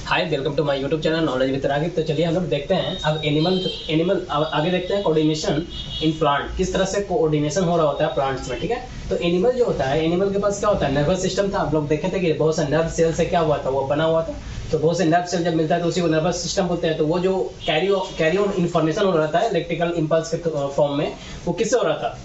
Hi, welcome to my YouTube channel knowledge with Ragib. तो चलिए हम लोग देखते हैं अब एनिमल आगे देखते हैं कोऑर्डिनेशन इन प्लांट, किस तरह से कोऑर्डिनेशन हो रहा होता है प्लांट्स में। ठीक है, तो एनिमल जो होता है, एनिमल के पास क्या होता है, नर्वस सिस्टम था। आप लोग देखे थे कि बहुत सा नर्व सेल से क्या हुआ था, वो बना हुआ था। तो बहुत से नर्व सेल जब मिलता है तो उसी को नर्वस सिस्टम बोलते हैं। तो वो जो कैरी ऑन इन्फॉर्मेशन हो रहा था इलेक्ट्रिकल इम्पल्स के फॉर्म में, वो किससे हो रहा था,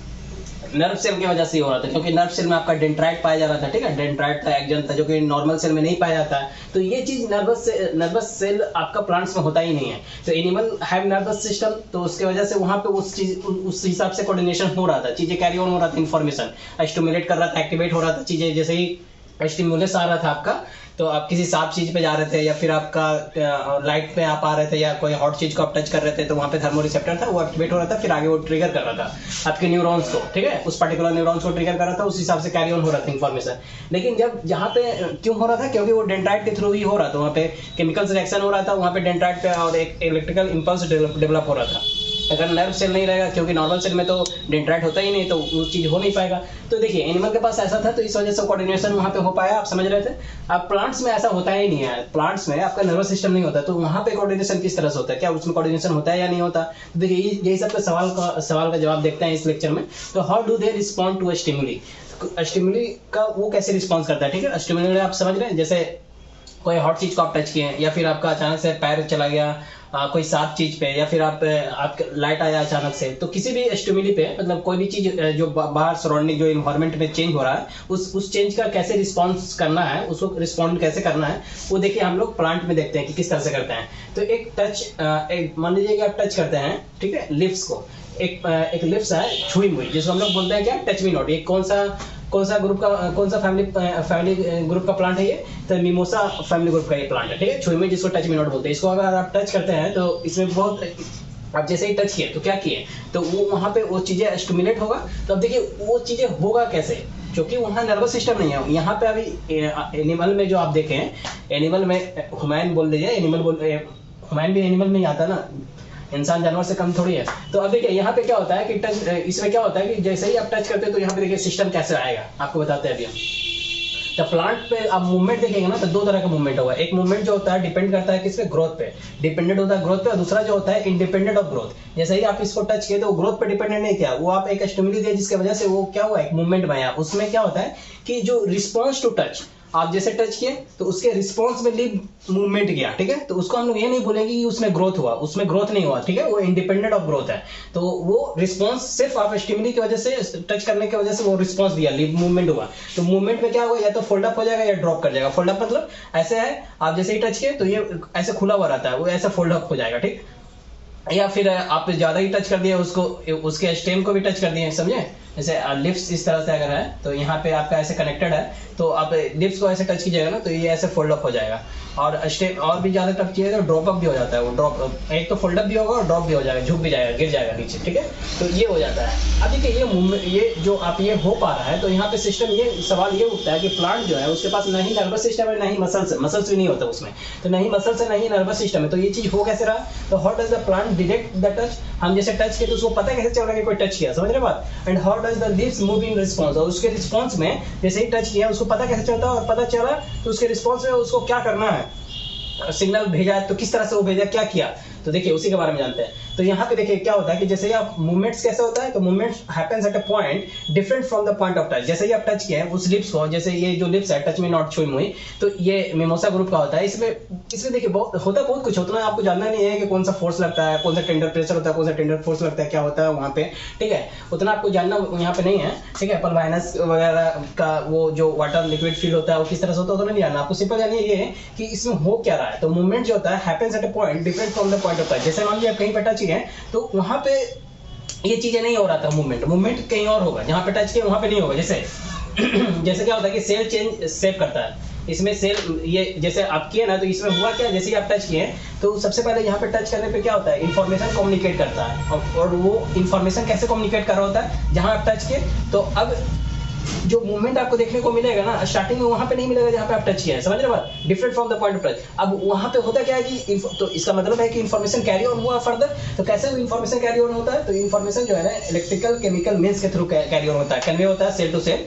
नर्व सेल की वजह से हो रहा था। क्योंकि नर्व सेल में आपका डेंड्राइट पाया जा रहा था। ठीक है, डेंड्राइट था, एक्जन था, जो कि नॉर्मल सेल में नहीं पाया जाता है। तो ये चीज नर्वस सेल आपका प्लांट्स में होता ही नहीं है। तो एनिमल हैव नर्वस सिस्टम, तो उसके वजह से वहां पे उस हिसाब से कोऑर्डिनेशन हो रहा था, चीजें कैरी ऑन हो रहा था, इन्फॉर्मेशन स्टिमुलेट कर रहा था, एक्टिवेट हो रहा था चीजें। जैसे ही स्टिमुलस आ रहा था आपका, तो आप किसी साफ चीज पे जा रहे थे या फिर आपका लाइट पे आप आ रहे थे या कोई हॉट चीज को आप टच कर रहे थे, तो वहां पे थर्मो रिसेप्टर था, वो एक्टिवेट हो रहा था, फिर आगे वो ट्रिगर कर रहा था आपके न्यूरॉन्स को। ठीक है, उस पर्टिकुलर न्यूरॉन्स को ट्रिगर कर रहा था, उस हिसाब से कैरी ऑन हो रहा था इन्फॉर्मेशन। लेकिन जब जहाँ पे क्यों हो रहा था, क्योंकि वो डेंड्राइट के थ्रू ही हो रहा था, वहाँ पे केमिकल रिएक्शन हो रहा था, वहाँ पे डेंड्राइट पे और एक इलेक्ट्रिकल इंपल्स डेवलप हो रहा था। अगर नर्व सेल नहीं रहेगा, क्योंकि नॉर्मल सेल में तो डेंड्राइट होता ही नहीं, तो वो चीज हो नहीं पाएगा। तो देखिए एनिमल के पास ऐसा था, तो इस वजह से कोऑर्डिनेशन वहां पे हो पाया। आप समझ रहे थे। अब प्लांट्स में ऐसा होता ही नहीं है, प्लांट्स में आपका नर्वस सिस्टम नहीं होता, तो वहां पे कोऑर्डिनेशन किस तरह से होता है, क्या उसमें कोऑर्डिनेशन होता है या नहीं होता। तो देखिए यही सब सवाल का जवाब देखते हैं इस लेक्चर में। तो how do they respond to stimuli, stimuli का वो कैसे रिस्पॉन्स करता है। ठीक है, स्टिमुली आप समझ रहे हैं, जैसे कोई हॉट चीज को आप टच किए या फिर आपका अचानक से पैर चला गया कोई साफ चीज पे, या फिर आप लाइट आया अचानक से, तो किसी भी स्टिमुली पे, मतलब कोई भी चीज जो बाहर सराउंडिंग जो इन्वायरमेंट में चेंज हो रहा है, उस चेंज का कैसे रिस्पॉन्स करना है, उसको रिस्पॉन्ड कैसे करना है, वो देखिए हम लोग प्लांट में देखते हैं कि किस तरह से करते हैं। तो एक टच, मान लीजिए कि आप टच करते हैं, ठीक है, लिप्स को, एक लिप्स है छुई मुई, जिसको हम लोग बोलते हैं क्या, टच मी नॉट। ये कौन सा ग्रुप का, कौन सा फैमिली ग्रुप का प्लांट है ये, तो मिमोसा फैमिली ग्रुप का ये प्लांट है। ठीक है, छुई में जिसको टच मी नॉट बोलते हैं। इसको अगर आप टच करते हैं तो इसमें बहुत, आप जैसे ही टच किए तो क्या किए, तो वो वहां पे वो चीजें स्टिमुलेट होगा। तो अब देखिए वो चीजें होगा कैसे, क्योंकि वहां नर्वस सिस्टम नहीं है। यहाँ पे अभी एनिमल में जो आप देखें, एनिमल में ह्यूमन बोल दीजिए, ह्यूमन भी एनिमल में ही आता ना, इंसान जानवर से कम थोड़ी है। तो अब देखिए यहाँ पे क्या होता है कि टच, इसमें क्या होता है कि जैसे ही आप टच करते हैं तो यहाँ पे देखिए सिस्टम कैसे आएगा, आपको बताते हैं अभी हम। तो प्लांट पे आप मूवमेंट देखेंगे ना, तो दो तरह का मूवमेंट होगा। एक मूवमेंट जो होता है डिपेंड करता है किस पे, ग्रोथ पे डिपेंडेंट होता है, ग्रोथ पे। और दूसरा जो होता है इंडिपेंडेंट ऑफ ग्रोथ। जैसे ही आप इसको टच किए तो वो ग्रोथ पे डिपेंडेंट नहीं किया, वो आप एक स्टिमुली दिया जिसकी वजह से वो क्या हुआ, एक मूवमेंट बनाया। उसमें क्या होता है कि जो रिस्पॉन्स टू टच, आप जैसे टच किए तो उसके रिस्पॉन्स में लिव मूवमेंट गया। ठीक है, तो उसको हम लोग ये नहीं बोलेंगे कि उसमें ग्रोथ हुआ, उसमें ग्रोथ नहीं हुआ। ठीक है, वो इंडिपेंडेंट ऑफ ग्रोथ है। तो वो रिस्पॉन्स सिर्फ आप स्टिमुली की वजह से, टच करने की वजह से वो रिस्पॉन्स दिया, लिव मूवमेंट हुआ। तो मूवमेंट में क्या होगा, या तो फोल्ड अप हो जाएगा या ड्रॉप कर जाएगा। फोल्ड अप मतलब ऐसे है, आप जैसे ही टच किए तो ये ऐसे खुला हुआ रहता है, वो ऐसे फोल्ड अप हो जाएगा। ठीक, या फिर आप ज्यादा ही टच कर दिए उसको, उसके स्टेम को भी टच कर दिए, समझे। जैसे लिप्स इस तरह से अगर है तो यहाँ पे आपका ऐसे कनेक्टेड है, तो आप लिप्स को ऐसे टच कीजिएगा ना, तो ये ऐसे फोल्ड अप हो जाएगा। और स्टेम और भी ज्यादा टच कीजिएगा तो ड्रॉप अप भी हो जाता है। वो ड्रॉप, एक तो फोल्ड अप भी होगा और ड्रॉप भी हो जाएगा, झुक भी जाएगा, गिर जाएगा नीचे। ठीक है, तो ये हो जाता है। अब देखिए ये मूवमेंट, ये जो आप ये हो पा रहा है, तो यहाँ पे सिस्टम, ये सवाल ये उठता है कि प्लांट जो है उसके पास ना ही नर्वस सिस्टम है, ना ही मसल्स भी नहीं होता उसमें। तो ना ही मसल्स है, ना ही नर्वस सिस्टम है, तो ये चीज हो कैसे रहा। तो how does the plant detect the touch, हम जैसे टच किए तो उसको पता कैसे चल रहा है कि कोई टच किया, समझ रहे बात। And how does the lips move in response, और उसके रिस्पॉन्स में जैसे ही टच किया उसको पता कैसे चलता है, और पता चला तो उसके रिस्पॉन्स में उसको क्या करना है, सिग्नल भेजा है तो किस तरह से वो भेजा, क्या किया। तो देखिए उसी के बारे में जानते हैं। तो यहाँ पे देखिए क्या होता है कि जैसे ही आप मूवमेंट्स कैसे होता है, तो movements happens at a point different from the point of touch. जैसे ही आप टच किए उस लिप्स को, जैसे ये जो लिप्स है टच मी नॉट छुई मुई, तो ये मिमोसा ग्रुप का होता है। इसमें देखिए बहुत कुछ होता है, आपको जानना नहीं है कि कौन सा फोर्स लगता है, कौन सा टेंडर प्रेशर होता है, कौन सा टेंडर फोर्स लगता है, क्या होता है वहाँ पे। ठीक है, उतना आपको जानना यहाँ पे नहीं है। ठीक है, पर माइनस वगैरह का वो जो वाटर लिक्विड फील होता है वो किस तरह से होता है उतना नहीं जानना आपको। सिंपल जानिए ये है कि इसमें हो क्या रहा है। तो मूवमेंट जो होता है happens at a point different from the point of touch. जैसे मान लीजिए आप कहीं पे टच किए तो वहां पे ये चीजें नहीं हो रहा था, मूवमेंट कहीं और होगा, जहां पे टच किए वहां पे नहीं होगा। जैसे जैसे क्या होता है कि सेल चेंज सेव करता है, इसमें सेल, ये जैसे आप किए ना, तो इसमें हुआ क्या, जैसे ही आप टच किए तो सबसे पहले यहाँ पे टच करने पे क्या होता है, इन्फॉर्मेशन कम्युनिकेट करता है। और वो इन्फॉर्मेशन कैसे कम्युनिकेट कर रहा होता है, जहां आप टच किए तो अब जो मूवमेंट आपको देखने को मिलेगा ना स्टार्टिंग में वहां पे नहीं मिलेगा जहां पे आप टच किया है, समझ रहे हो बात, different from the point of touch. अब वहां पे होता क्या है कि तो इसका मतलब है कि इन्फॉर्मेशन कैरी ऑन हुआ फर्दर। तो कैसे वो इन्फॉर्मेशन कैरी ऑन होता है, तो इन्फॉर्मेशन जो है ना इलेक्ट्रिकल केमिकल मींस के थ्रू कैरी ऑन होता है, कन्वे होता है cell to cell,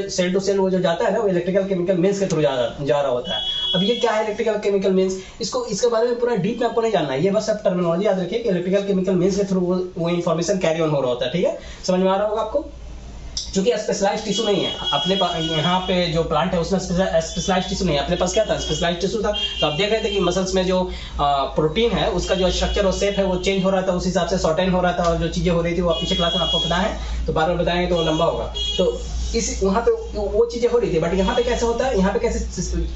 cell to cell वो जो जाता है ना वो इलेक्ट्रिकल केमिकल मींस के थ्रू जा रहा होता है। अब ये क्या है इलेक्ट्रिकल केमिकल मींस, इसके बारे में पूरा डीप में आपको नहीं जानना है, ये बस आप टर्मिनोलॉजी याद रखिए कि इलेक्ट्रिकल केमिकल मींस के थ्रू वो इन्फॉर्मेशन कैरी ऑन हो रहा होता है, ठीक है, समझ में आ रहा होगा आपको। क्योंकि स्पेशलाइज्ड टिश्यू नहीं है अपने यहाँ पे जो प्लांट है उसमें स्पेशलाइज्ड टिश्यू नहीं है, अपने पास क्या था स्पेशलाइज्ड टिश्यू था। तो आप देख रहे थे कि मसल्स में जो प्रोटीन है उसका जो स्ट्रक्चर और शेप है वो चेंज हो रहा था, उस हिसाब से शॉर्टेन हो रहा था, और जो चीजें हो रही थी वो पीछे क्लास में आपको पता है, तो बार बार बताएंगे तो लंबा होगा। तो इस वहाँ पे वो चीजें हो रही थी, बट यहाँ पे कैसे होता है, यहाँ पे कैसे,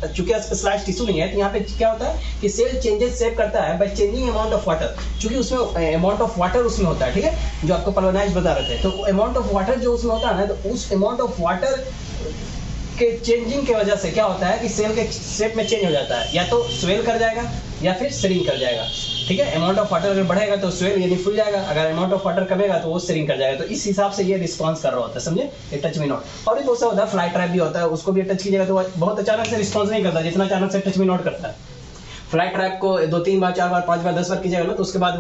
चूंकि स्पेशलाइज्ड टिश्यू नहीं है तो यहाँ पे क्या होता है कि सेल चेंजेस शेप करता है by changing amount of water, क्योंकि उसमें अमाउंट ऑफ वाटर उसमें होता है, ठीक है, जो आपको पल्वनाइज बता रहे थे। तो अमाउंट ऑफ वाटर जो उसमें होता है ना, तो उस अमाउंट ऑफ वाटर के चेंजिंग की वजह से क्या होता है कि सेल के शेप में चेंज हो जाता है, या तो स्वेल कर जाएगा या फिर श्रिंक कर जाएगा, ठीक है। अमाउंट ऑफ वाटर अगर बढ़ेगा तो स्वेल यानी फूल जाएगा, अगर अमाउंट ऑफ वाटर कमेगा तो वो श्रिंक कर जाएगा। तो इस हिसाब से ये रिस्पांस कर रहा होता है, समझे, ये टच मी नॉट। और भी बहुत सा होता है, फ्लाई ट्रैप भी होता है, उसको भी टच कीजिएगा तो बहुत अचानक से रिस्पांस नहीं करता जितना अचानक से टच मी नॉट करता है। फ्लाई ट्रैप को 2-3 बार 4 बार 5 बार 10 बार कीजिएगा ना तो उसके बाद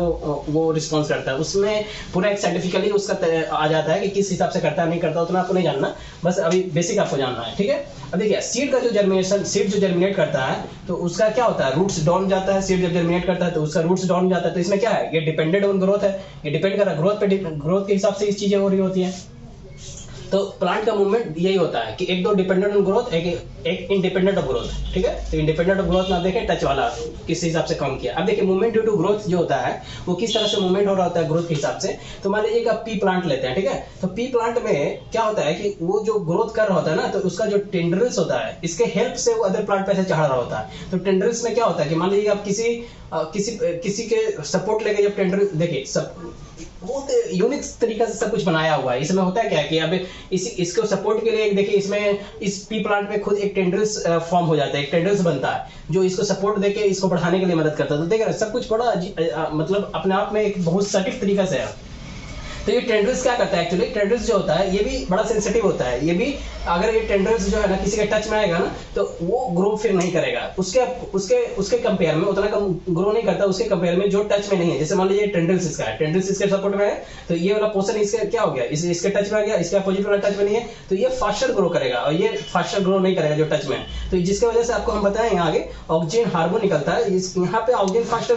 वो रिस्पांस करता है, उसमें पूरा एक साइंटिफिकली उसका आ जाता है कि किस हिसाब से करता है नहीं करता, उतना आपको नहीं जानना, बस अभी बेसिक आपको जानना है, ठीक है। अब देखिए सीड का जो जर्मिनेशन, सीड जो जर्मिनेट करता है तो उसका क्या होता है, रूट्स डाउन जाता है। सीड जब जर्मिनेट करता है तो उसका रूट्स डाउन जाता है, तो इसमें क्या है, ये डिपेंडेंट ऑन ग्रोथ है, ये डिपेंड कर रहा है ग्रोथ पे, ग्रोथ के हिसाब से इस चीजें हो रही होती है। तो प्लांट का मूवमेंट यही होता है कि एक दो डिपेंडेंट ऑन ग्रोथ, एक इंडिपेंडेंट ऑफ ग्रोथ, ठीक है। तो इंडिपेंडेंट ऑफ ग्रोथ में आप देखें टच वाला किस हिसाब से काम किया। अब देखिए मूवमेंट ड्यू टू ग्रोथ जो होता है वो किस तरह से मूवमेंट हो रहा होता है ग्रोथ के हिसाब से। तो मान लीजिए आप पी प्लांट लेते हैं, ठीक है, तो पी प्लांट में क्या होता है कि वो जो ग्रोथ कर रहा होता है ना, तो उसका जो टेंड्रिल्स होता है इसके हेल्प से वो अदर प्लांट पे से चढ़ रहा होता है। तो टेंड्रिल्स में क्या होता है कि मान लीजिए आप किसी के सपोर्ट लेके जब टेंड्रिल, देखिए सब बहुत यूनिक तरीका से सब कुछ बनाया हुआ है। इसमें होता है क्या कि अब इसको सपोर्ट के लिए देखिए इसमें इस पी प्लांट में खुद एक टेंड्रिल्स फॉर्म हो जाता है, एक टेंड्रिल्स बनता है जो इसको सपोर्ट देके इसको बढ़ाने के लिए मदद करता है। तो देखिए सब कुछ बड़ा मतलब अपने आप में एक बहुत सटीक तरीका से है। तो ये टेंड्रिल्स क्या करता है, एक्चुअली टेंड्रिल्स जो होता है ये भी बड़ा सेंसिटिव होता है, ये भी अगर ये टेंड्रिल्स जो है ना किसी के टच में आएगा ना तो वो ग्रो फिर नहीं करेगा, उसके कंपेयर में उतना कम ग्रो नहीं करता उसके कंपेयर में जो टच में नहीं है। जैसे मान लीजिए टेंड्रिल्स इसका है, टेंड्रिल्स इसके सपोर्ट में है, तो ये वाला पोर्शन इसका क्या हो गया, इसके टच में आ गया, इसके अपोजिट वाला टच में नहीं है, तो ये फास्टर ग्रो करेगा और ये फास्टर ग्रो नहीं करेगा जो टच में है। तो जिसकी वजह से आपको हम बताएं आगे ऑक्सीजन हार्मोन निकलता है, यहाँ पे ऑक्सीजन फास्टर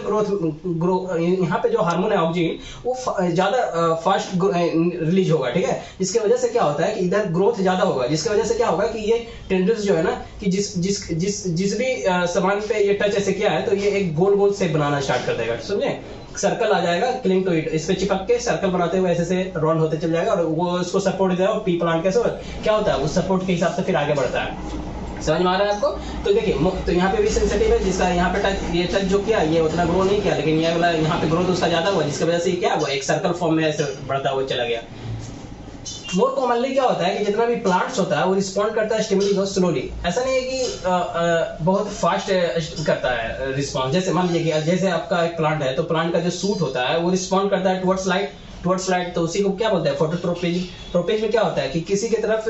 ग्रो यहाँ पे जो हार्मोन है ऑक्सीजन वो ज्यादा फास्ट रिलीज होगा, ठीक है। जिसकी वजह से क्या होता है कि इधर ग्रोथ ज्यादा होगा, जिसकी वजह से क्या होगा कि ये टेंड्रिल्स जो है ना कि जिस भी सामान पे ये टच ऐसे किया है तो ये एक गोल गोल शेप बनाना स्टार्ट कर देगा, समझे, सर्कल आ जाएगा, क्लिंग टू इट, इस पे चिपक के सर्कल बनाते हुए ऐसे से राउंड होते चल जाएगा और वो उसको सपोर्ट देगा। और पी प्लांट कैसे क्या होता है उस सपोर्ट के हिसाब से फिर आगे बढ़ता है। समझ में आ रहा है आपको। तो देखिए तो यहाँ पे भी सेंसिटिव है, जिसका यहाँ पे टच ये टच जो किया ये उतना ग्रो नहीं किया, लेकिन ये वाला यहाँ पे ग्रोथ उसका ज्यादा हुआ, जिसकी वजह से क्या हुआ एक सर्कल फॉर्म में ऐसे बढ़ता हुआ चला गया। मोर कॉमनली क्या होता है कि जितना भी प्लांट्स होता है वो रिस्पॉन्ड करता है स्टिमुली को स्लोली, ऐसा नहीं है कि बहुत फास्ट करता है रिस्पॉन्स। जैसे मान लीजिए कि जैसे आपका एक प्लांट है तो प्लांट का जो सूट होता है वो रिस्पॉन्ड करता है टुवर्ड्स लाइट, तो उसी को क्या बोलते हैं फोटोट्रोपिज। ट्रोपिज में क्या होता है कि किसी की तरफ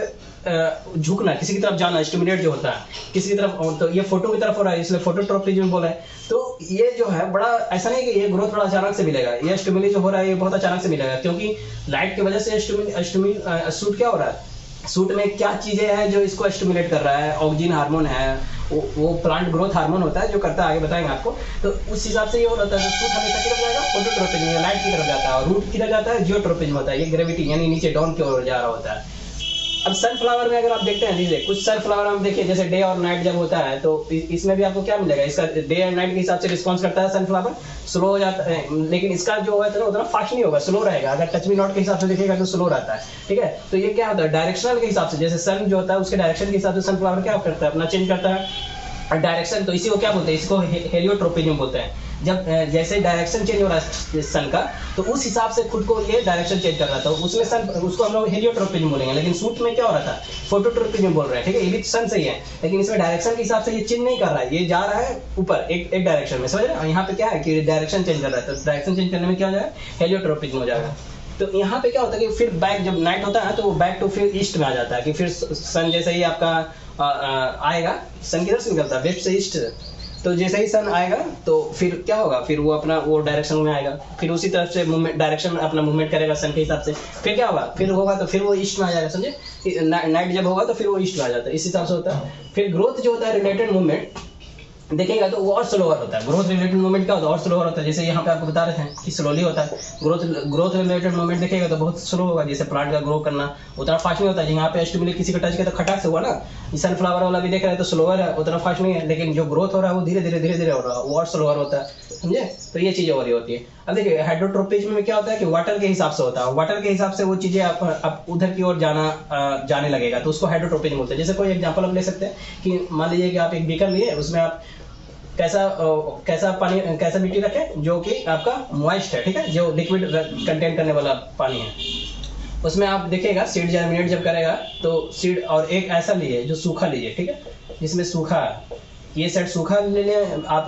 झुकना, किसी की तरफ जाना, स्टिमुलेट जो होता है किसी की तरफ, तो ये फोटो की तरफ हो रहा है इसलिए फोटोट्रोपिज में बोला है। तो ये जो है बड़ा ऐसा नहीं कि ये ग्रोथ बड़ा अचानक से मिलेगा, ये स्टिमुली जो हो रहा है ये बहुत अचानक से मिलेगा, क्योंकि लाइट की वजह से सूट क्या हो रहा है, सूट में क्या चीजें हैं जो इसको स्टिमुलेट कर रहा है, ऑक्सीजन हार्मोन है, वो प्लांट ग्रोथ हार्मोन होता है जो करता है, आगे बताएंगे आपको। तो उस हिसाब से ये हो रहा है, सूट हमेशा किधर जाएगा फोटोट्रोपिज में, लाइट की तरफ जाता है, और रूट किधर जाता है जियोट्रोपिज में होता है, ये ग्रेविटी यानी नीचे डाउन की ओर जा रहा होता है। अब सनफ्लावर में अगर आप देखते हैं देखिए कुछ सनफ्लावर हम देखिए जैसे डे और नाइट जब होता है तो इसमें भी आपको क्या मिलेगा, इसका डे एंड नाइट के हिसाब से रिस्पॉन्स करता है सनफ्लावर, स्लो हो जाता है, लेकिन इसका जो है उतना फास्ट नहीं होगा, स्लो रहेगा। अगर टच मी नॉट के हिसाब से देखिएगा तो स्लो रहता है, ठीक है। तो ये क्या होता है डायरेक्शनल के हिसाब से, जैसे सन जो होता है उसके डायरेक्शन के हिसाब से सनफ्लावर क्या करता है अपना चेंज करता है डायरेक्शन। तो इसी को क्या बोलते हैं, इसको हेलियोट्रोपिज्म बोलते हैं। जब जैसे डायरेक्शन चेंज हो रहा है सन का तो उस हिसाब से खुद को ये डायरेक्शन चेंज कर रहा था, उसमें सन उसको हम लोग हेलियोट्रोपिज्म बोलेंगे, लेकिन सूट में क्या हो रहा था फोटोट्रोपिज्म बोल रहे हैं, ठीक है। ये भी सन सही है, लेकिन इसमें डायरेक्शन के हिसाब से ये चेंज नहीं कर रहा है, ये जा रहा है ऊपर एक डायरेक्शन में, समझ रहे हैं। यहाँ पे क्या है कि डायरेक्शन चेंज कर रहा है, तो डायरेक्शन चेंज करने में क्या हो जाएगा हेलियोट्रोपिज्म हो जाएगा। तो यहाँ पे क्या होता है कि फिर बैक जब नाइट होता है तो वो बैक टू फिर ईस्ट में आ जाता है कि फिर सन जैसे ही आपका आएगा, सन किधर से निकलता है, वेस्ट से ईस्ट, तो जैसे ही सन आएगा तो फिर क्या होगा, फिर वो अपना वो डायरेक्शन में आएगा, फिर उसी तरफ से मूवमेंट डायरेक्शन अपना मूवमेंट करेगा सन के हिसाब से, फिर क्या होगा, फिर होगा तो फिर वो ईस्ट में आ जाएगा, समझे। नाइट जब होगा तो फिर वो ईस्ट में आ जाता है, इस हिसाब से होता है। फिर ग्रोथ जो होता है रिलेटेड मूवमेंट देखेगा तो वो और स्लोअर होता है। ग्रोथ रिलेटेड मूवमेंट क्या होता है, और स्लोअर होता है। जैसे यहाँ पे आपको बता रहे थे कि स्लोली होता है। ग्रोथ रिलेटेड मूवमेंट देखेगा तो बहुत स्लो होगा। जैसे प्लांट का ग्रो करना उतना फास्ट नहीं होता है। यहाँ पे स्टिमुलेट किसी का टच किया तो खटाक से हुआ ना। सनफ्लावर वाला भी देख रहे हैं तो स्लोअर है, उतना फास्ट नहीं है। लेकिन जो ग्रोथ हो रहा है वो धीरे धीरे हो रहा है, वो और स्लोअर होता है, समझे। तो ये चीजें हो रही होती है। अब देखिए हाइड्रोट्रोपिज्म में क्या होता है कि वाटर के हिसाब से होता है। वाटर के हिसाब से वो चीजें आप उधर की ओर जाने लगेगा तो उसको हाइड्रोट्रोपिज्म बोलते हैं। जैसे कोई एग्जांपल हम ले सकते हैं कि मान लीजिए कि आप एक बीकर लिए, उसमें आप कैसा पानी, कैसा मिट्टी रखें जो कि आपका मॉइस्ट है, ठीक है, जो लिक्विड कंटेन करने वाला पानी है। उसमें आप देखिएगा सीड जर्मिनेट जब करेगा तो सीड, और एक ऐसा लिए जो सूखा लीजिए, ठीक है, जिसमें सूखा है, ये साइड सूखा ले लिए आप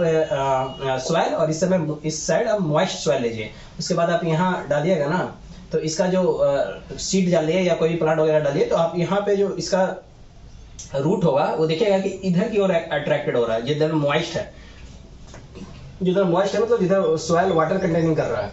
सॉइल, और इस समय इस साइड आप मॉइस्ट सॉइल लीजिए। उसके बाद आप यहाँ डालिएगा ना, तो इसका जो सीड डालिए या कोई प्लांट वगैरह डालिए, तो आप यहाँ पे जो इसका रूट होगा वो देखिएगा कि इधर की ओर अट्रैक्टेड हो रहा है, जिधर मॉइस्ट है, जिधर मॉइस्ट है मतलब जिधर सॉइल वाटर कंटेनिंग कर रहा है।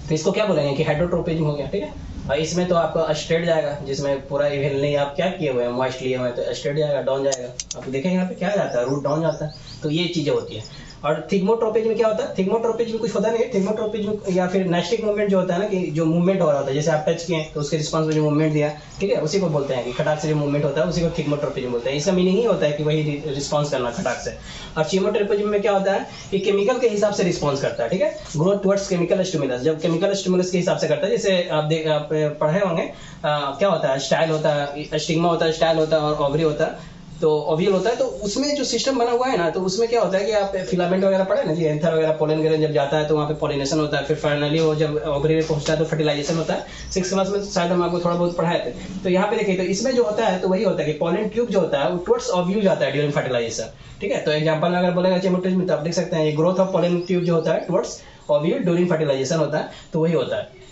तो इसको क्या बोलेंगे कि हाइड्रोट्रोपिज्म हो गया, ठीक है। और इसमें तो आपका स्ट्रेट जाएगा, जिसमें पूरा इवन नहीं आप क्या किए हुए हैं, मॉइस्ट लिए हुए हैं, तो स्ट्रेट जाएगा, डाउन जाएगा। आप देखेंगे यहाँ पे क्या जाता है, रूट डाउन जाता है। तो ये चीजें होती है। और थिग्मोट्रोपिज्म में क्या होता है, थिग्मोट्रोपिज्म में कुछ होता नहीं है। थिग्मोट्रोपिज्म या फिर नेस्टिक मूवमेंट जो होता है ना, कि जो मूवमेंट हो रहा होता है, जैसे आप टच किए तो उसके रिस्पॉन्स में जो मूवमेंट दिया, ठीक है, उसी को बोलते हैं कि खटाक से जो मूवमेंट होता है उसी को थिग्मोट्रोपिज्म बोलते हैं। इसका मीनिंग ही होता है कि वही रिस्पॉन्स करना खटाक से। और चिमोट्रोपिज्म में क्या होता है कि केमिकल के हिसाब से रिस्पॉन्स करता है, ठीक है, ग्रोथ टुवर्ड्स केमिकल स्टिमुलस। जब केमिकल स्टिमुलस के हिसाब से करता है, जैसे आप पढ़े होंगे क्या होता है, स्टाइल होता है, स्टिग्मा होता है, स्टाइल होता है और ओवरी होता है, तो ओव्यूल होता है। तो उसमें जो सिस्टम बना हुआ है ना, तो उसमें क्या होता है कि आप फिलामेंट वगैरह पढ़े ना जी, एंथर वगैरह, पोलन ग्रेन जब जाता है तो वहाँ पे पॉलिनेशन होता है, फिर फाइनली वो जब ओवरी में पहुंचता है तो फर्टिलाइजेशन होता है। 6th क्लास में शायद हम आपको थोड़ा बहुत पढ़ाए थे। तो यहाँ पे देखिए, तो इसमें जो होता है तो वही होता है कि पोलन ट्यूब जो होता है वो टुवर्ड्स ओव्यूल जाता है ड्यूरिंग फर्टिलाइजेशन, ठीक है। तो एग्जाम्पल में अगर बोलेगा चिमोट्रोपिज्म में तो आप देख सकते हैं, ये ग्रोथ ऑफ पोलन ट्यूब जो होता है टुवर्ड्स ओव्यूल ड्यूरिंग फर्टिलाइजेशन होता है, तो वही होता है।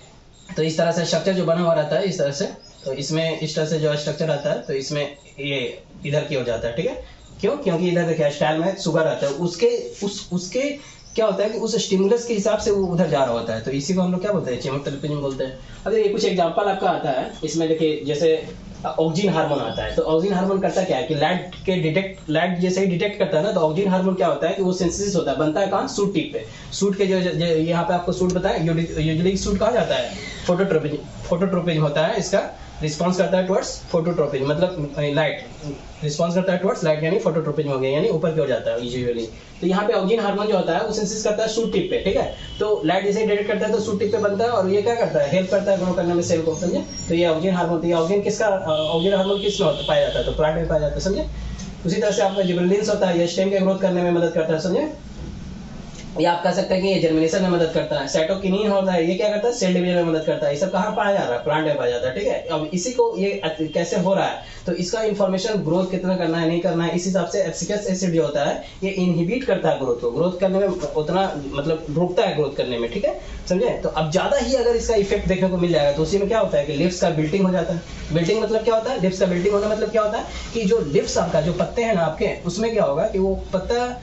तो इस तरह से स्ट्रक्चर जो बना हुआ रहता है, इस तरह से, तो इसमें इस तरह से जो स्ट्रक्चर आता है, तो इसमें ये इधर की हो जाता है, ठीक है। क्यों? क्योंकि इधर देखिए स्टाइल में शुगर आता है, उसके क्या होता है कि उस स्टिमुलस के हिसाब से वो उधर जा रहा होता है। तो इसी को हम लोग क्या बोलते हैं, चिमोट्रोपिज्म बोलते हैं। अब ये कुछ एग्जांपल आपका आता है इसमें, देखिए जैसे ऑक्सीजन हार्मोन आता है। तो ऑक्सीजन हार्मोन करता क्या है कि लाइट जैसे ही डिटेक्ट करता है ना, तो ऑक्सीजन हार्मोन क्या होता है कि वो सिंथेसिस होता है, बनता है कहाँ, सूट टिप पे। सूट के जो यहाँ पे आपको सूट बताया, यूजुअली सूट कहा जाता है फोटोट्रोपिज्म होता है। इसका रिस्पॉन्स करता है टुवर्ड्स फोटोट्रोपिज्म, मतलब लाइट रिस्पॉन्स करता है टुवर्ड्स लाइट, यानी फोटोट्रोपिज्म हो गया, यानी ऊपर की ओर जाता है यूजुअली। तो यहाँ पे ऑक्सीजन हार्मोन जो होता है वो सिंथेसिस करता है सूट टिप पे, ठीक है। तो लाइट जैसे डिटेक्ट करता है तो सूट टिप पे बनता है, और ये क्या करता है, हेल्प करता है ग्रो करने में सेल को, समझे। तो ये ऑक्सीजन हार्मोन, तो ये ऑक्सीजन हार्मोन किस में पाया जाता है, तो प्लांट में पाया जाता है, समझे। उसी तरह से आपका जिबरेलिन्स होता है, ये स्टेम के ग्रोथ करने में मदद करता है, समझे। या आप कह सकते हैं कि ये जर्मिनेशन में मदद करता है। साइटोकिनिन होता है, ये क्या करता है, सेल डिवीजन में मदद करता है। ये सब कहाँ पाया जा रहा है, प्लांट में पाया जाता है, ठीक है। अब इसी को ये कैसे हो रहा है, तो इसका इन्फॉर्मेशन ग्रोथ कितना करना है, नहीं करना है, इस हिसाब से एब्सिकस एसिड जो होता है ये इनहिबिट करता है ग्रोथ को, ग्रोथ करने में उतना मतलब रोकता है ग्रोथ करने में, ठीक है, समझे। तो अब ज्यादा ही अगर इसका इफेक्ट देखने को मिल जाएगा तो उसी में क्या होता है कि लिव्स का बिल्टिंग हो जाता है। बिल्टिंग मतलब क्या होता है, लिव्स का बिल्टिंग होना मतलब क्या होता है कि जो लिव्स आपका जो पत्ते हैं ना आपके, उसमें क्या होगा कि वो पत्ता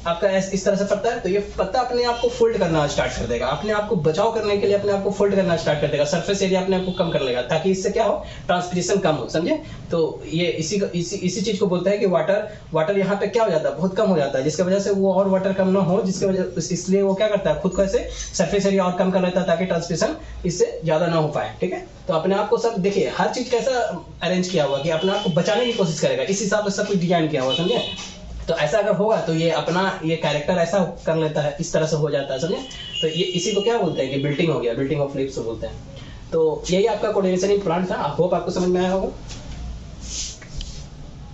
आपका इस तरह से पत्ता है, तो ये पत्ता अपने आप को फोल्ड करना स्टार्ट कर देगा, अपने आप को बचाव करने के लिए अपने आप को फोल्ड करना स्टार्ट कर देगा, सरफेस एरिया अपने आप को कम कर लेगा, ताकि इससे क्या हो, ट्रांसपिरेशन कम हो, समझे। तो ये इसी चीज को बोलते हैं कि वाटर यहाँ पे क्या हो जाता है, बहुत कम हो जाता है, जिसकी वजह से वो और वाटर कम ना हो, जिसकी वजह इसलिए वो क्या करता है, खुद को ऐसे सरफेस एरिया और कम कर लेता है, ताकि ट्रांसपिरेशन इससे ज्यादा ना हो पाए, ठीक है। तो अपने आप को सब देखिए, हर चीज कैसा अरेंज किया हुआ कि अपने आप को बचाने की कोशिश करेगा, इस हिसाब से सब कुछ डिजाइन किया हुआ, समझे। तो ऐसा अगर होगा तो ये अपना ये कैरेक्टर ऐसा कर लेता है, इस तरह से हो जाता है, समझे। तो ये इसी को क्या बोलते हैं कि बिल्टिंग हो गया, बिल्टिंग ऑफ लीव्स बोलते हैं। तो यही आपका कोऑर्डिनेशन इन प्लांट था। आई होप आपको समझ में आया होगा।